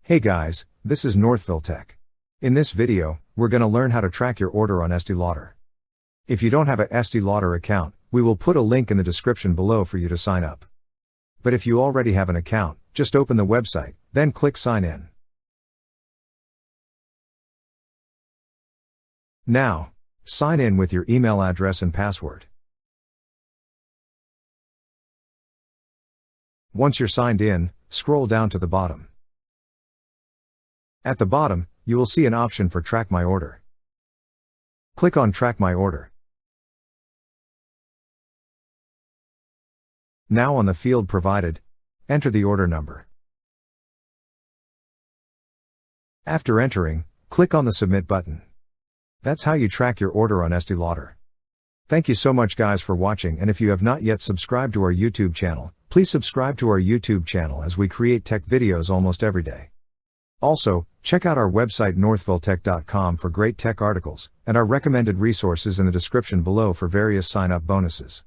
Hey guys, this is Northville Tech. In this video, we're gonna learn how to track your order on Estee Lauder. If you don't have a Estee Lauder account, we will put a link in the description below for you to sign up. But if you already have an account, just open the website, then click Sign In. Now, sign in with your email address and password. Once you're signed in, scroll down to the bottom. At the bottom, you will see an option for Track My Order. Click on Track My Order. Now on the field provided, enter the order number. After entering, click on the Submit button. That's how you track your order on Estee Lauder. Thank you so much guys for watching, and if you have not yet subscribed to our YouTube channel, please subscribe to our YouTube channel as we create tech videos almost every day. Also, check out our website northvilletech.com for great tech articles, and our recommended resources in the description below for various sign-up bonuses.